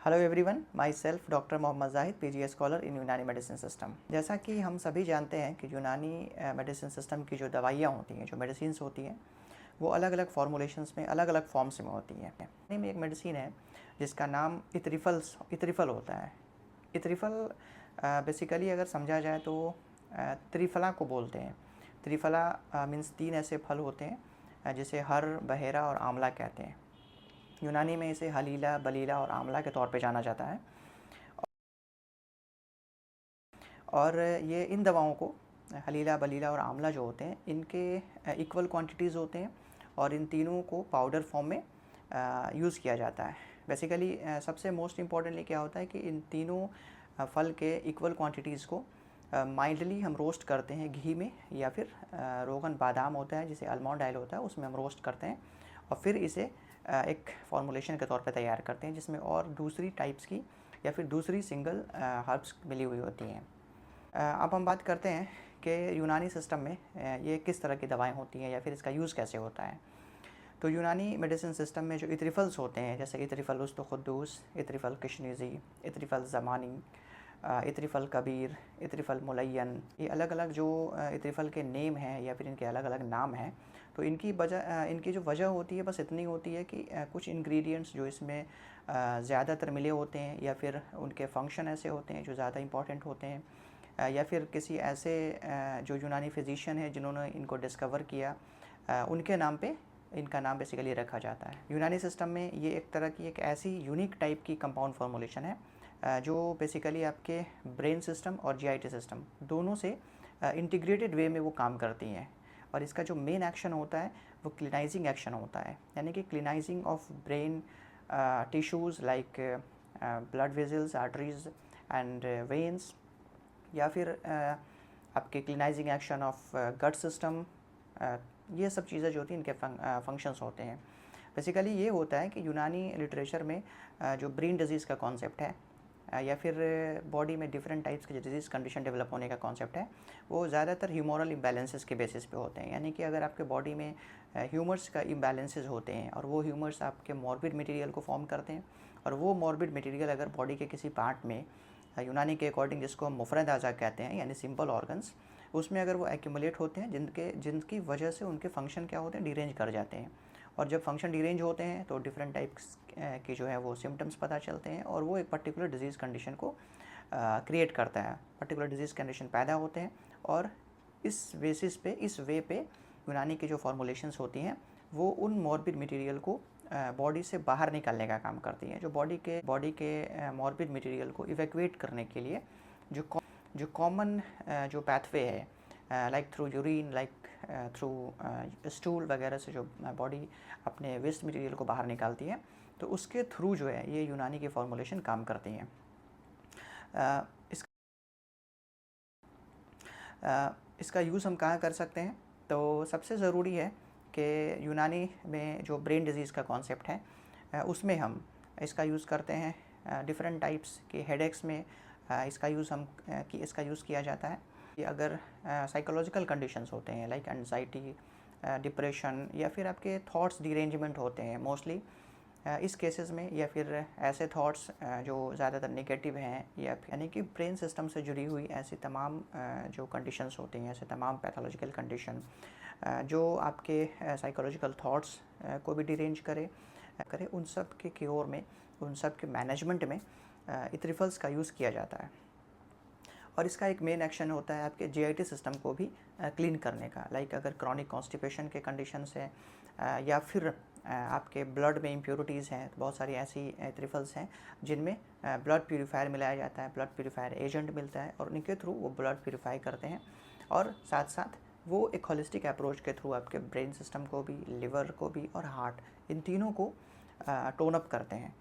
Hello everyone, myself doctor Mohammad Zahid, PG scholar in Unani medicine system. जैसा कि हम सभी जानते हैं कि यूनानी मेडिसिन सिस्टम की जो दवाइयाँ होती हैं, जो मेडिसिन्स होती हैं, वो अलग अलग फार्मूलेशंस में, अलग अलग फॉर्म्स में होती हैं। में एक मेडिसिन है जिसका नाम इतरिफल होता है। इतरिफल बेसिकली अगर समझा जाए तो त्रिफला को बोलते हैं। त्रिफला मीन्स 3 ऐसे फल होते हैं जिसे हर, बहेरा और आंवला कहते हैं। यूनानी में इसे हलीला, बलीला और आंवला के तौर पे जाना जाता है। और ये इन दवाओं को, हलीला, बलीला और आंवला जो होते हैं, इनके इक्वल क्वांटिटीज़ होते हैं और इन तीनों को पाउडर फॉर्म में यूज़ किया जाता है। बेसिकली सबसे मोस्ट इम्पॉर्टेंटली क्या होता है कि इन तीनों फल के इक्वल क्वांटिटीज़ को माइल्डली हम रोस्ट करते हैं घी में, या फिर रोगन बादाम होता है जिसे आलमंड ऑयल होता है, उसमें हम रोस्ट करते हैं और फिर इसे एक फॉर्मूलेशन के तौर पे तैयार करते हैं जिसमें और दूसरी टाइप्स की या फिर दूसरी सिंगल हर्ब्स मिली हुई होती हैं। अब हम बात करते हैं कि यूनानी सिस्टम में ये किस तरह की दवाएं होती हैं या फिर इसका यूज़ कैसे होता है। तो यूनानी मेडिसिन सिस्टम में जो इतरिफल्स होते हैं, जैसे इतरिफल उस्तुखुद्दूस, इतरिफल किशनीज़ी, इतरिफल ज़मानी, इतरिफल कबीर, इतरिफल मुलय्यन, ये अलग अलग जो इतरिफल के नेम हैं या फिर इनके अलग अलग नाम हैं। तो इनकी जो वजह होती है बस इतनी होती है कि कुछ इंग्रेडिएंट्स जो इसमें ज़्यादातर मिले होते हैं, या फिर उनके फंक्शन ऐसे होते हैं जो ज़्यादा इंपॉर्टेंट होते हैं, या फिर किसी ऐसे जो यूनानी फिजिशियन है जिन्होंने इनको डिस्कवर किया, उनके नाम पे इनका नाम बेसिकली रखा जाता है। यूनानी सिस्टम में ये एक तरह की एक ऐसी यूनिक टाइप की कंपाउंड फॉर्मुलेशन है जो बेसिकली आपके ब्रेन सिस्टम और जीआईटी सिस्टम दोनों से इंटीग्रेटेड वे में वो काम करती हैं। और इसका जो मेन एक्शन होता है वो क्लिनाइजिंग एक्शन होता है, यानी कि cleansing of brain tissues like blood vessels, arteries and veins, या फिर आपके cleansing action of gut system. ये सब चीज़ें जो होती हैं इनके फंक्शंस होते हैं। बेसिकली ये होता है कि यूनानी लिटरेचर में जो ब्रेन डिजीज़ का कॉन्सेप्ट है या फिर बॉडी में डिफरेंट टाइप्स के डिजीज़ कंडीशन डेवलप होने का कॉन्सेप्ट है, वो ज़्यादातर ह्यूमरल इम्बैलेंसेस के बेसिस पे होते हैं। यानी कि अगर आपके बॉडी में ह्यूमर्स का इम्बैलेंसेस होते हैं और वो ह्यूमर्स आपके मॉर्बिड मटेरियल को फॉर्म करते हैं, और वो मॉर्बिड मटेरियल अगर बॉडी के किसी पार्ट में, यूनानी के अकॉर्डिंग जिसको हम मुफरद आज़ा कहते हैं यानी सिंपल ऑर्गन्स, उसमें अगर वो एक्यूमुलेट होते हैं जिनकी वजह से उनके फंक्शन क्या होते हैं, डिरेंज कर जाते हैं। और जब फंक्शन डिरेंज होते हैं तो डिफरेंट टाइप्स के जो है वो सिम्टम्स पता चलते हैं और वो एक पर्टिकुलर डिजीज़ कंडीशन को क्रिएट करता है, पर्टिकुलर डिजीज़ कंडीशन पैदा होते हैं। और इस बेसिस पे, इस वे पे यूनानी की जो फॉर्मुलेशंस होती हैं वो उन मॉर्बिड मटेरियल को बॉडी से बाहर निकालने का काम करती हैं। जो बॉडी के मॉर्बिड मटेरियल को इवैक्यूएट करने के लिए जो कॉमन जो पैथवे है, like through urine, like through stool वगैरह से जो बॉडी अपने वेस्ट मटेरियल को बाहर निकालती है, तो उसके थ्रू जो है ये यूनानी की फॉर्मुलेशन काम करती हैं। इसका यूज़ हम कहाँ कर सकते हैं? तो सबसे ज़रूरी है कि यूनानी में जो ब्रेन डिजीज़ का कॉन्सेप्ट है उसमें हम इसका यूज़ करते हैं। डिफरेंट टाइप्स के हेडेक्स में इसका यूज़ किया जाता है। कि अगर साइकोलॉजिकल कंडीशंस होते हैं लाइक एंजाइटी, डिप्रेशन, या फिर आपके थॉट्स डिरेंजमेंट होते हैं मोस्टली इस केसेस में, या फिर ऐसे थॉट्स जो ज़्यादातर नेगेटिव हैं, या यानी कि ब्रेन सिस्टम से जुड़ी हुई ऐसी तमाम जो कंडीशंस होती हैं, ऐसे तमाम पैथोलॉजिकल कंडीशन जो आपके साइकोलॉजिकल थॉट्स को भी डिरेंज करे, उन सब के क्योर में, उन सब के मैनेजमेंट में इतरिफल्स का यूज़ किया जाता है। और इसका एक मेन एक्शन होता है आपके जीआईटी सिस्टम को भी क्लीन करने का। लाइक अगर क्रॉनिक कॉन्स्टिपेशन के कंडीशंस हैं या फिर आपके ब्लड में इम्प्योरिटीज़ हैं, तो बहुत सारी ऐसी इतरिफल्स हैं जिनमें ब्लड प्यूरीफायर मिलाया जाता है, ब्लड प्यूरीफायर एजेंट मिलता है और उनके थ्रू वो ब्लड प्यूरीफाई करते हैं। और साथ साथ वो एक होलिस्टिक अप्रोच के थ्रू आपके ब्रेन सिस्टम को भी, लिवर को भी और हार्ट, इन तीनों को टोन अप करते हैं।